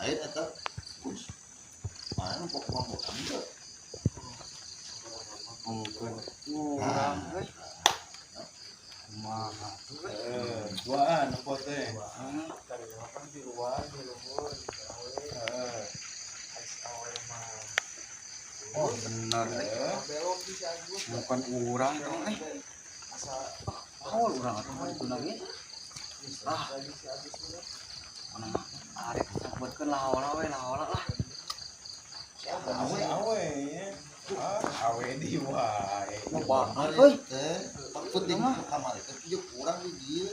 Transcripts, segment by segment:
lain eta kus mana pokok bukan teh mungkin kurang euy kumaha duaan apa teh cari apa di luar di luhur di awe ais awe mah oh bener belok bisa Agus bukan urang dong asa awal urang atuh itu nangis bisa Agus mana arek sabarkeun lahola we lahola lah awe ya awe di wae loba euy teh penting kamar teh pieu kurang di dieu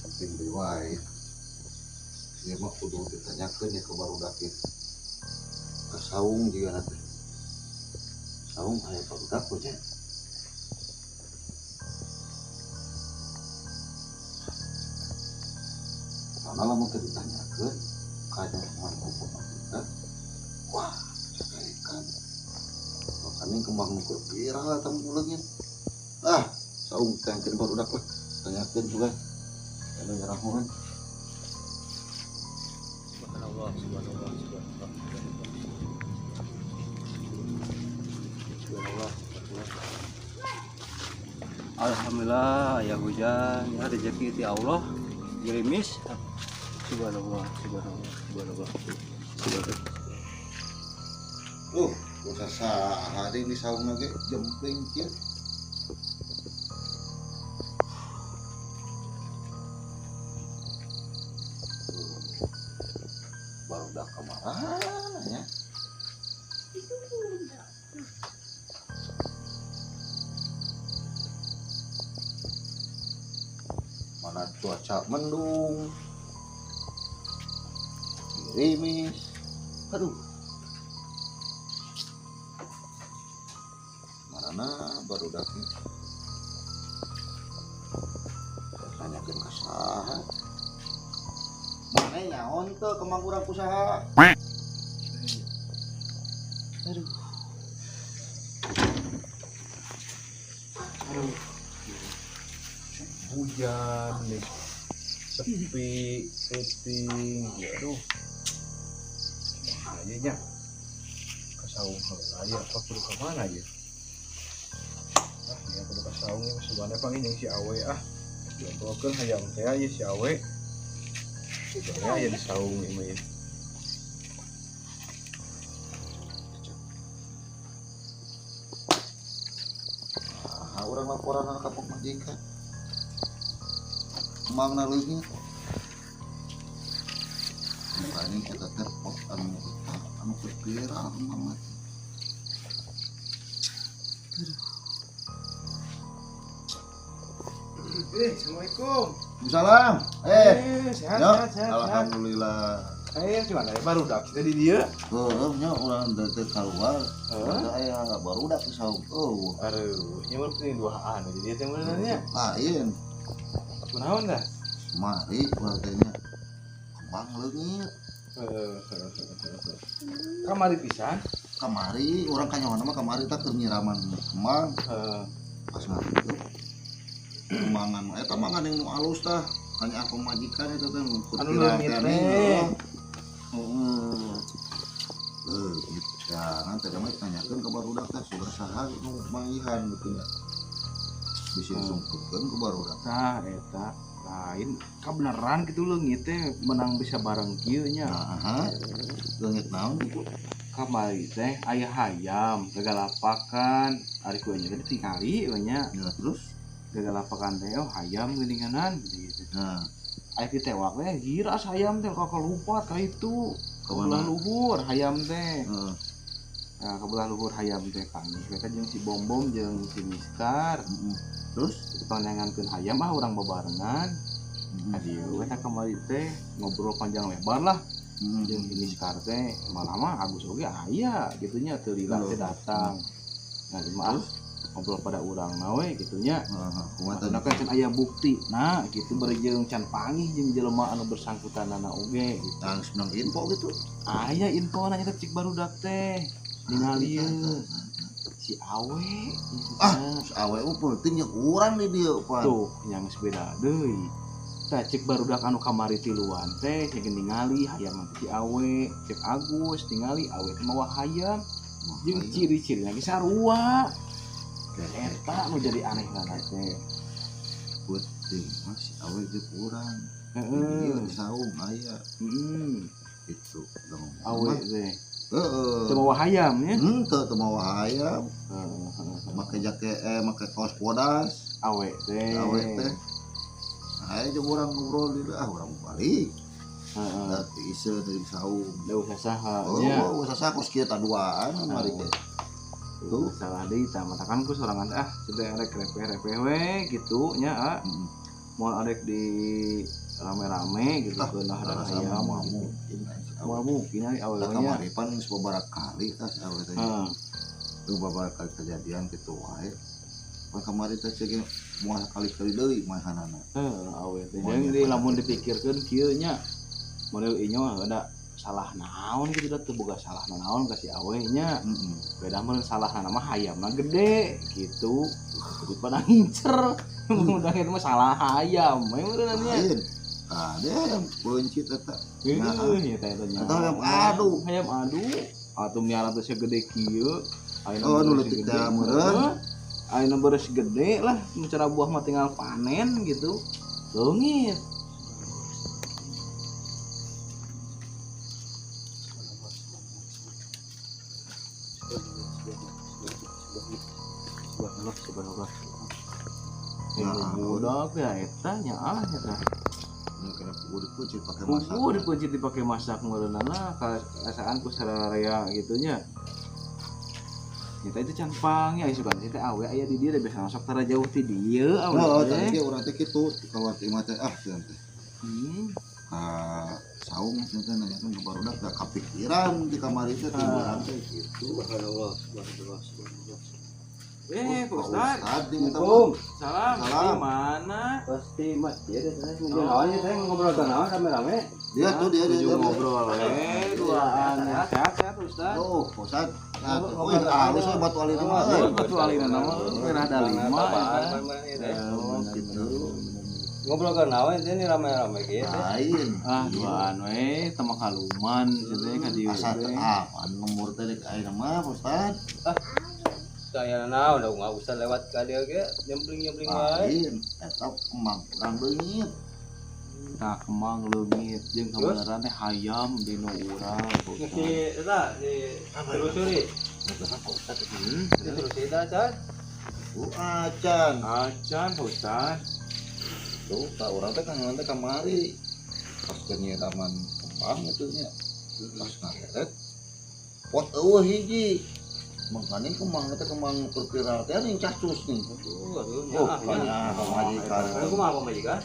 penting deui wae ieu mah kudu ditanyakeun ya ke barudak ieu ka saung jiga teh saung aya barudak we nya karena lamun teu ditanyakeun kanya kumaha hukum barudak wah cekaikan makanya kembang nukur viral eta muleugeun saung teh keur barudak we tanyakeun juga anu nyarahoan subhanallah subhanallah alhamdulillah ya hujan ya rezeki ti Allah gerimis subhanallah dosa sahari di saung lagi jempling kieu barudak kemana ya mana cuaca mendung gerimis aduh mana barudak ini tanyakeun ka saha mana nyaon teu kemang urang kusaha aduh hujan nih sepi setting aduh aja nya ke saung aja apa kudu ke mana aja ya kudu ke saung ini sebenarnya pang ini si awe diobrolkeun hayam teh aja si awe sebenarnya aya di saung ini urang laporan ka kapok majikan emangna leungit makanya kita tepok anu viral emang Assalamualaikum. Waalaikumsalam. Sehat. Alhamdulillah. Gimana ya barudak kita di dia? Nya urang teh keluar. Aya barudak di saung. Aduh, nya mah ini duaan di dia teh benernya. Lain. Kunaon dah? Mari urang teh nya kembang leungit. Kamari pisan. Kamari urang kanyawana mah kamari teh keur nyiraman kembang. Pas ngatuh kemangan eta mangan yang alus tah hanya aku majikan itu teh anu leungit teh jangan teh mah tanyakeun ka barudak teh sudah saha nu mangihan gitu ya bisa disungkeun ke barudak tah eta lain kabeneran gitu leungit teh menang bisa bareng kieu nya leungit naon itu kamari teh aya hayam gagalapakan ari ku nya teh tingali nya terus gagalapakan teh hayam geuninganan gitu. Aya ditewak teh giras hayam teh kalupat ka itu kabelah luhur hayam teh. Nah, kabelah luhur hayam teh kami eta jeung si Bom jeung si Miskar. Terus pandangankeun hayam urang bebarengan. Adieu kita kembali teh ngobrol panjang lebar lah jeung ini sekar teh malah mah Agus oge aya gitunya teu lila teh datang. Nah maaf ngobrol pada urang na we gitunya. Kumaha Nah kan aya bukti. Nah gitu bari jeung can panggih jeung jelema anu bersangkutanana oge gitu. Tang seneng info gitu. Aya infona eta cik barudak teh ningalieun si awe gitu. Si awe penting yang urang di dieu Pak. Tuh yang beda deui. Tah cek barudak anu kamari tiluan teh cek ningali hayam si awe, cek Agus ningali awe teh mawa hayam. Jeung ciri-cirina ge sarua. Eta nu jadi aneh banget teh. Penting si awe jeung urang. Heeh. Ieu saung aya. Itu Awe teh. Heeh. Teu mawa hayam nya. Teu mawa hayam. Make jaket make kaos podas. Awe teh. Awe teh. Aya jeung urang ngobrol di urang balik. Heeh. Tapi iseu teh saung. Da usah saha nya. Oh, usah saha kos kieu taduaan mari teh. Tuh salah deui tah matakan ku sorangan teh rek repeh-repeh we gitu nya moal adek di rame-rame gitu keunah ada hayam mungkin ari awewe nya kamari pan geus beberapa kali tah si awe teh. Tuh beberapa kali kejadian kitu wae. Pan kamari teh ceuk moal kali-kali deui mahanana. awe teh jeung di lamun dipikirkeun kieu nya model inyo ada salah naon gitu da teu boga salah naon ka si awe nya. Beda meureun salahna mah hayamna gede gitu. Jadi pada ngincer. Mudah itu mah salah hayam. Meureun nya. Ada yang beunci eta. Nya teh eta nya. Hayam adu. Atuh miara teh segede kieu. Oh nu leutik teh meureun. Ayeuna beres gede lah, cara buah mah tinggal panen gitu. Leungit. Subhanallah. Budak ya eta nya eta. Kena kudu dipucit pake masak. Kudu dipucit dipake masak meureunana kasaan ku sararea gitu nya. Eta itu can pang ya isukan teh awe aya di dieu biasa sok tara jauh ti dieu awe. Oh, tadi ge urang teh kitu kawan teh mah teh teh. Saung teh nanyakeun ka barudak da kapikiran di kamari teh timbulan teh kitu. Subhanallah. Pak Ustad. Assalamualaikum. Salam. Gimana? Pasti masjid ya teh awalnya teh ngobrol tanawan rame-rame. Dia ngobrol duaan. Sehat Ustad. Oh, Ustad. Harus batu alina mah. Batu alina mah merah da 5. Ngobrol ke naon teh ini rame-rame kieu teh. Lain. Duaan we teu makaluman cenah ka dieu. Asa teh nomor teh dek ayeuna mah, Ustad. Saya naon da enggak usah lewat ka dieu ge nyempling-nyempling wae. Lain. Eta emang urang beungit. Nah, kemang leungit jeung kabenaran teh hayam di nu urang. Si eta si telusuri. Terus eta can. Acan Ustad. tuh tak orang teh kangen teh kamari pas kenyiraman kembang itu nya pas ngeret pot eueuh hiji mangkane kembang teh kembang perkira teh ning cacus nih banyak pamajikan aku mah pamajikan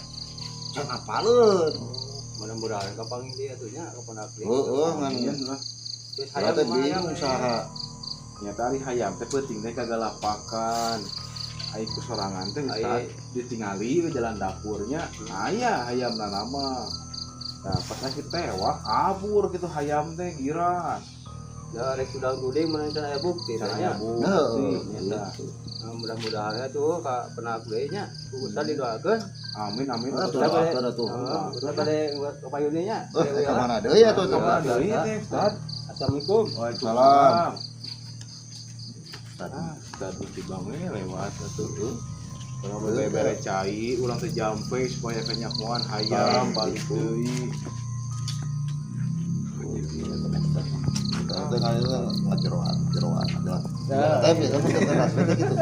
can apaleun mudah-mudahan kapanggih dia tuh nya kapan apli ngan terus hayam teh hayam usaha nyata ari hayam teh penting teh kagalapakan ai ku sorangan teh Ustad ditingali ke jalan dapurnya aya hayamna nama. Nah pas lagi tewak kabur gitu hayam teh giras. Ya rek sudah gudeng mana aya bukti tanya. Mudah-mudahan tuh ka pernah gudenya ku Ustad didoakeun. Amin. Ada tuh. Kita bade buat payunnya nya. Ka mana deui atuh Ka deui teh Ustad. Assalamualaikum. Waalaikumsalam. Tadi tiba-tiba lewat atuh. Kalau bere cai, ulang teh jampe supaya kenyakuan hayam balik deui. Teh kali jeroan adalah. Tapi kamu keras gitu.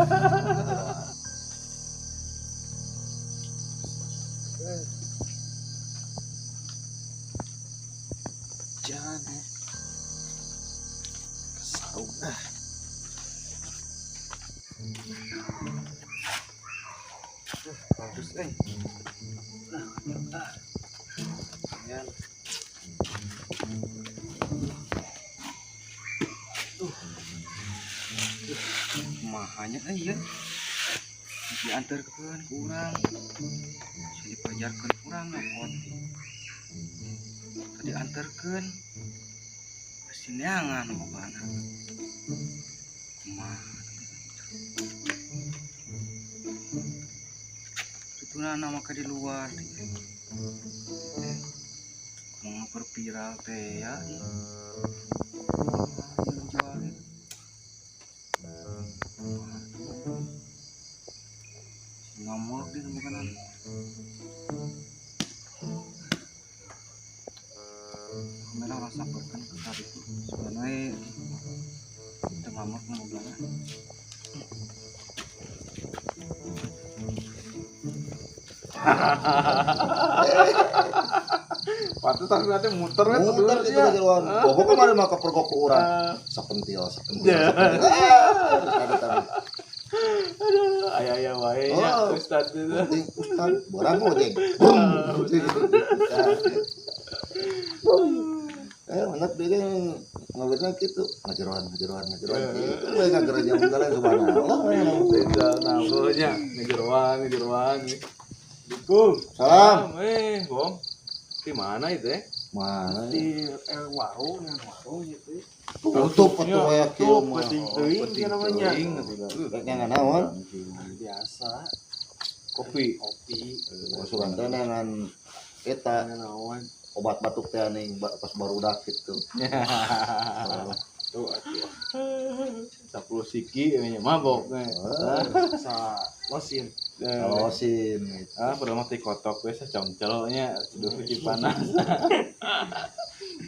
Jangan. Kesau. Terus Yan. Mahanya ya. Diantarkeun ku urang. Dipajarkeun urang ngapot. Diantarkeun. Sineangan bokana. Kumaha. Tutuna nama ka di luar. Mau berviral teh ya. Jualin. Ngamuk di makanan. Mereka rasa berkan besar itu. Sebenarnya kita ngamuk ngomongnya. Patut tapi nanti muter itu kejeruan. Bobo kemarin mah kepergok ku urang. Sapentil. Ada tadi. Aduh, ayah wae nya Ustaz itu. Ustaz, barang mau jeng. Anak dia ngawirna kitu, ngajeroan. Itu we ngagereja munggala subhanallah. Nah, pokoknya ngajeroan. Assalamualaikum. Salam. Bom. Di mana itu Mana? Di warung gitu. Tutup atuh aya kieu mah. Penting namanya. Nyangan naon? Biasa. Kopi. Masukan teh nangan eta Naon? obat batuk teh aning pas barudak gitu. Tuh atuh. 10 siki nya mabok sa losin. Losin. Padahal mah teh kotok we saconcel nya sudah cuci panas.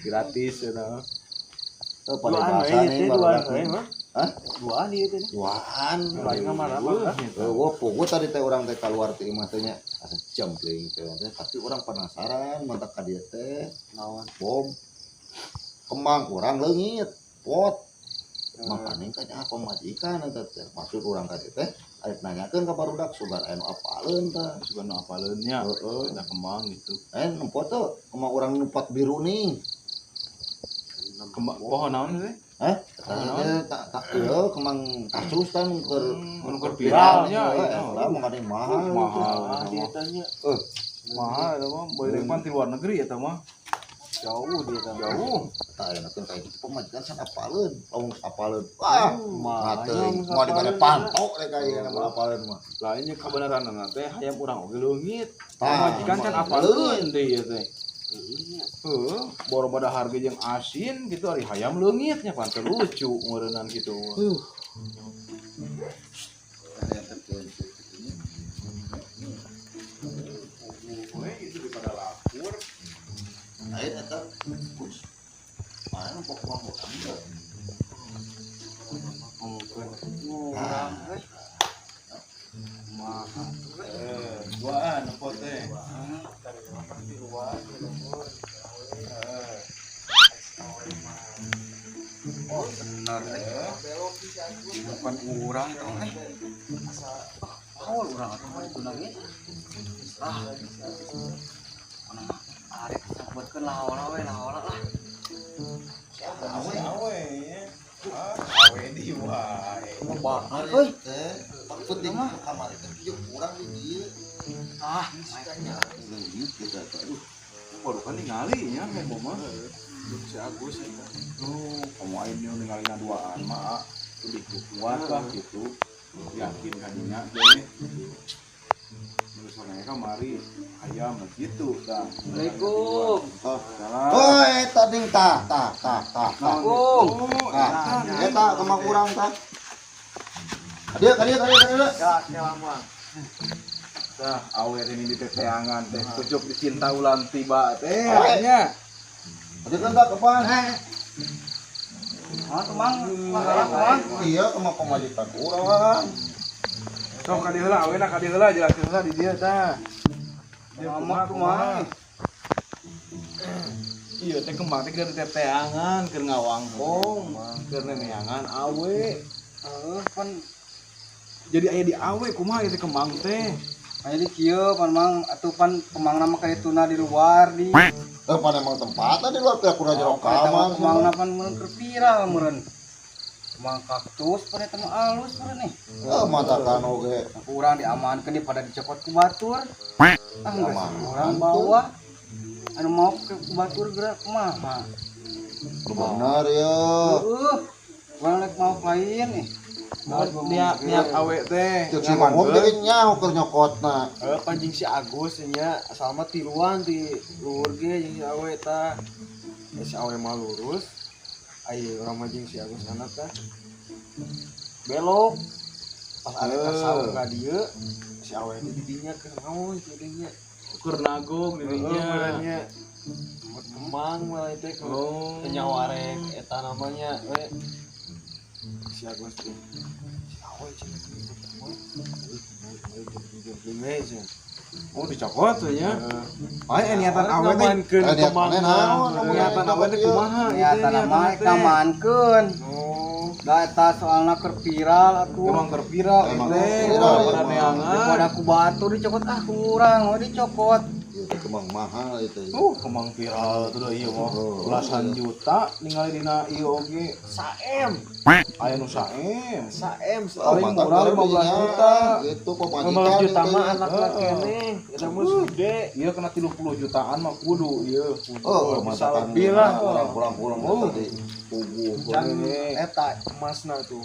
Gratis eta. Pada bahasa nih barudak. Hah? Duaan ieu teh. Duaan. Lain kamar apa? Gua tadi teh urang teh kaluar teh imah teh nya asa jempling teh tapi urang penasaran mantak ka dieu teh Naon? bom kembang urang leungit pot makanya kan apa majikan eta teh maksud urang ka dieu teh arek nanyakeun ka barudak sugan anu apaleun tah Sugan apaleun nya. heeh Ada kembang gitu. nempo teh kembang urang nu pot biru ning Kembang pohon naon teh? tak ieu kembang kasus kan keur Anu keur viralnya lah makanya mahal mahal dia tanya. Mahal eta mah boleh pan di luar negeri eta mah. Jauh dia tah. Jauh. tah enakeun ka itu pemajikan san apaleun lamun apaleun wah Mahal. mau dibade pantok rek aya nama apaleun mah Lainnya kebenaran teh hayam urang oge leungit. Tah, Majikan can apaleun teh ieu teh. Heeh, boro pada harga jeung asin gitu ari hayam leungitnya pan teu lucu ngeureunnan kitu. Itu daripada lapur. Air eta bus. Mana pokok mau ambil. Urang mahal. Duaan apa teh? Oh benar bukan urang itu awal urang atau mau itu lagi mana arek buatkan lawan lah awe di wae Bakar euy teh. Penting mah kamar teh pieu urang di dieu. Leungit kita aduh. baru kan ningali nya kayak mah si Agus kamu aing ningali duaan mah lebih kuat lah gitu yakin kadinya deh terus mereka mari ayam gitu dah. Assalamualaikum. Salam. Oh eta ding tah. Eta kemang urang tah. Dia. Ya lama. Dah awer ini di teteangan teh pucuk dicinta ulang tiba teh nya. Dia kan tak kapan? Kemang. Iya kemang pemajikan urang. Sok ka diheula awena ka diheula jelaskeun heula di dieu tah. Dia kumaha. Iya teh kembang teh keur teteangan keur ngawangkong keur neneangan awe. Pan jadi aya di awe kumaha ieu teh kembang teh. Jadi kieu pan mang atuh pan kemangna mah kaituna di luar di. Pan emang tempatnya di luar pihak kurang jero kamar. Kemangna pan meureun keur viral meureun. Kemang kaktus pan eta mah alus meureun nih. Matakan oge. Kurang diamankeun di pada dicopot ku batur. Ah geus urang bawa. Anu mau ke batur geura kumaha? Bener ya. Urang rek mau lain nih. niat awe teh Cek si Momom teh nyaho keur nyokotna. Panjing si Agus nya asal mah tiluan di luhur ge jeung si awe tah. Si awe mah lurus. Ayo urang mah jeung si Agus anak tah. Belok. Pas awe teh saur ka dieu, si awe teh di dinya keur naon dinya. keur nagong Dinya. Kemang mah teh kenyawarek eta namanya we. Si Agus teh. Si awe cenah gitu. oh dicokot tuh nya niatan awe teh niatan awe teh kumaha Niatan mah ngamankeun. Da eta soalna keur viral atuh. emang keur viral teh pada neangan Daripada ku batur dicokot ku urang we dicokot. Kemang mahal itu. kemang viral tuh ieu mah belasan juta ningali dina ieu oge saem aya nu saem paling murah 15 juta Itu 15 juta mah anak kene eta mah gede. ieu kena 30 jutaan mah kudu ieu bisa lebih lah pulang-pulang tadi. Can eta emasna tuh.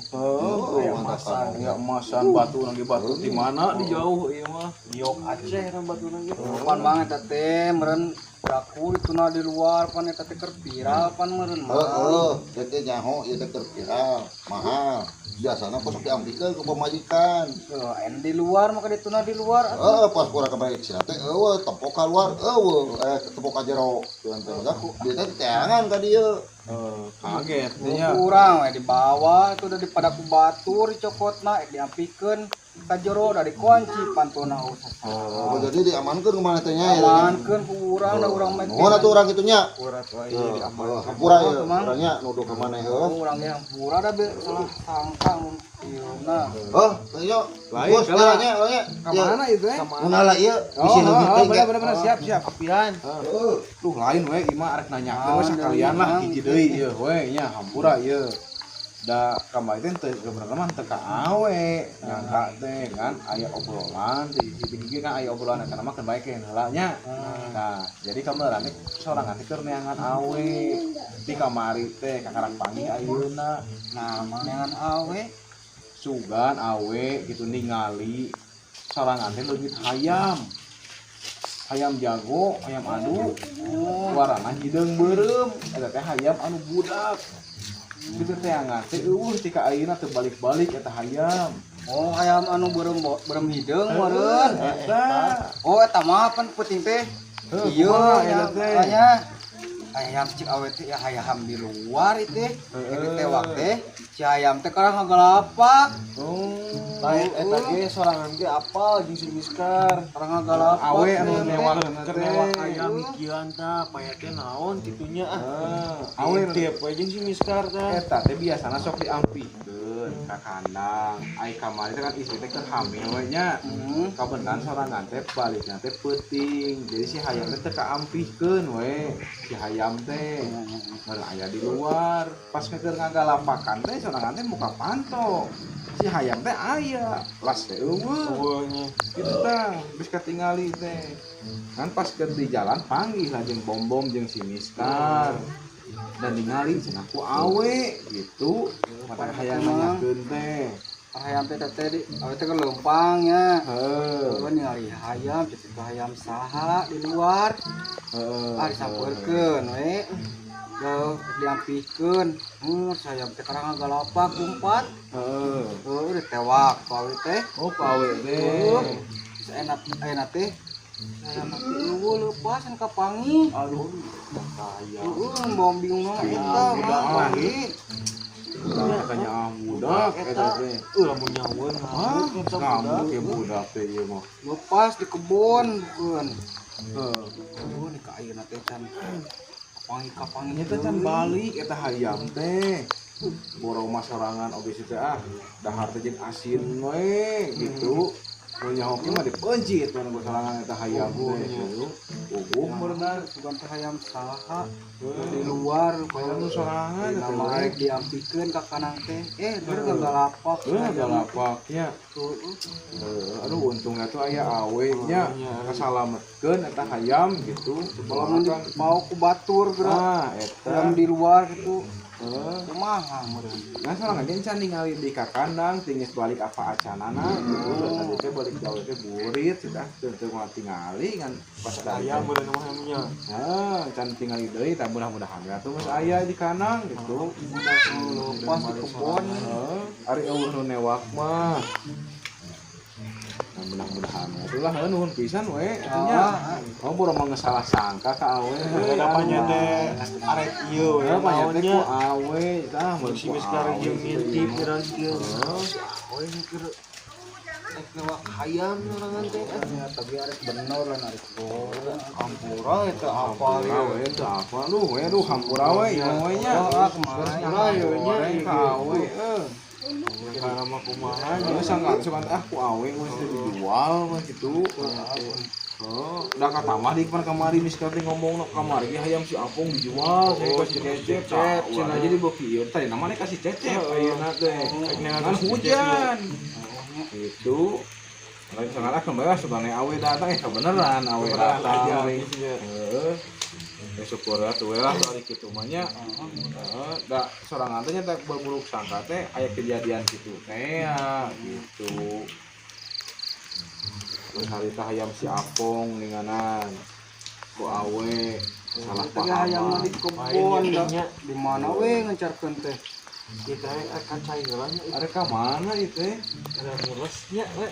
emasan ya emasan batu nang batu di mana di jauh ieu mah Yok Aceh kan batuna gitu. Pan banget eta teh meureun daku dituna di luar pan eta teh keur viral pan meureun mah. Jadi nyaho ieu teh keur viral, mahal. Biasana kosok diampikeun ke pemajikan. En di luar maka dituna di luar. Pas kurang kebaik sih teh tempok ka luar, tempok ka jero. Tuan teh dia teh teangan ka dieu. kaget nya Kurang we di bawah itu udah pada ku batur dicokotna diampikeun ka jero da dikunci pantona usah. Jadi diamankeun ke mana teh nya? Amankeun ku urang da urang mah. Nuhun atuh urang kitu nya. Kurat wae diaman. Hampura ya, urangnya nuduh ke mana ya? Urang ge hampura da salah sangka mun ieu-na. Ayo. Lain Bos, kala. urangnya. Kemana itu Munala ieu bisi leuwih teh. bener siap kepian tuh lain we ieu mah arek nanyakeun we sakalian lah hiji deui ieu we nya hampura ieu da kamari teh teu bener mah teu ka awe nyangka teh kan aya obrolan di hiji kan aya obrolan kana mah keur bae ke heula nya nah jadi kamarane sorangan teh keur neangan awe di kamari teh kakarang panggih ayeuna Nah, mangan awe sugan awe gitu ningali sorangan teh leungit hayam jago hayam adu warna hideung beureum eta teh hayam anu budak kitu teh anggar teh tika ayeuna teu balik-balik eta hayam hayam anu beureum hideung meureun. eta Eta mah pan penting teh. Ieu eta teh aya hayam cik awe teh ya hayam di luar itu ini tewak teh si hayam teh karang ngagalapak Lain eta ge sorangan ge apal jeung si Miskar. karang ngagalapak awe anu newakeun Keur newak aya mikian tah paya teh naon kitunya awe tiep we jeung si Miskar tah. eta teh biasana sok diampikeun ka kandang ai kamari teh kan istri teh keur hamil we nya kabeneran sorangan teh balikna teh peuting jadi si hayam teh teu kaampikeun we si hayam teh ngan aya di luar pas keur ngagalapakan teh sorangan teh muka panto si hayam teh aya las teh eueuh kitu tah geus katingali teh kan pas keur di jalan panggih lah jeung Bom jeung si Miskar dan ningali cenah ku awe gitu mata hayang nanyakeun teh hayam teh di awe teh leumpang nya heuh gua ningali hayam jadi hayam saha di luar disampeurkeun we diampikeun hayam teh karang ngagalapak umpat heuh ditewak ku awe teh oh ku awe teh enak teh hayam teh leupas ka pangi aduh kaya bom bingung mah eta budak mah lagi katanya budak eta teh Lamun nyaweun hah ngamuk ya budak teh ieu mah lepas di kebun bukan heuh di ka ayeuna teh can kapangi eta can balik eta hayam teh borong masorangan oge situ dahar teh jeung asin we gitu Nya hoki mah dipencit mun sorangan eta hayam teh. Bener bukan teh hayam saha di luar Hayam nu sorangan eta nama rek. diampikeun ka kanang teh bener galapak Galapaknya. Aduh untungnya tuh aya awe nya kasalametkeun eta hayam gitu. kalau mun mau ku batur gerak Eta. hayam di luar gitu Heeh. kumaha meureun Nah sorangan ge can ningali di ka kandang tingis balik apa acanana gitu. Tadi teh balik gawe teh burit sudah teu mah tingali ngan pas Ayam daya. bener nama ayamnya. Can tingali deui tah mudah-mudahan atuh geus aya di kandang gitu. pas di kebon Ari eueuh nu newak mah. Nah, mudah-mudahan itulah nuhun pisan we atunya. Oh burung mah salah sangka ka awe. Namanya teh arek ieu we Ya banyak teh ku naonnya. awe tah mun Si geus sekarang ieu ngintip pirang ieu. oh mikir lewat hayam sorangan teh tapi arek bener lan arek goreng ampura eta apa Awe teu apa lu we aduh hampura we ieu we nya. kumaha Goreng ka awe Karena mah kumaha Ya sangka sukan ku awe geus dijual mah gitu. Oh, udah kata mah di kamari misalkan teh ngomong kamari ge hayam si Apung dijual saya kasih cecep cenah jadi beuki ieu tadi namanya kasih cecep ayeuna teh kan hujan itu lain sangat kembali suka awe datang kebeneran awe datang heeh syukur atuh we lah ari kitu mah nya heeh da sorangan teh nya berburuk sangka teh aya kejadian kitu teh gitu. Terus hari teh hayam si Apong ninganan ku awe salah teh paham. hayam di kebon da di mana we ngecarkeun teh kita akan cai heula nya Are ka mana ieu teh? ada mulesnya we.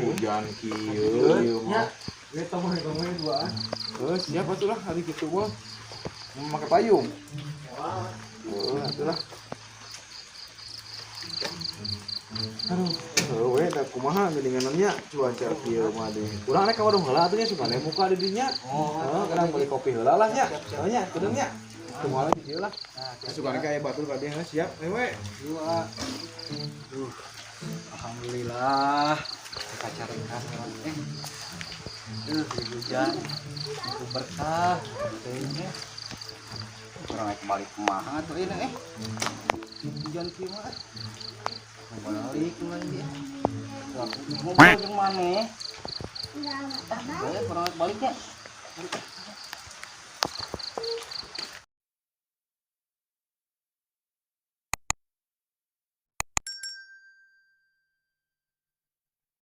Hujan kieu ieu mah. We tong ngomong dua. Siap atuh lah hari kitu mah. Make payung. Atuh lah. Aduh, we da kumaha geuningannya cuaca kieu mah deui. Urang rek ka warung heula atuh nya suka muka di dinya. Kadang beli kopi heula lah nya. Nya kedeung nya. Kumaha di dieu lah. Suka rek aya batur ka dieu siap. We. alhamdulillah kacarekan hujan itu berkah tehnya orang kembali kumaha tuh ini hujan kieu mah balik lagi ngobrol jeung maneh kurang balik ya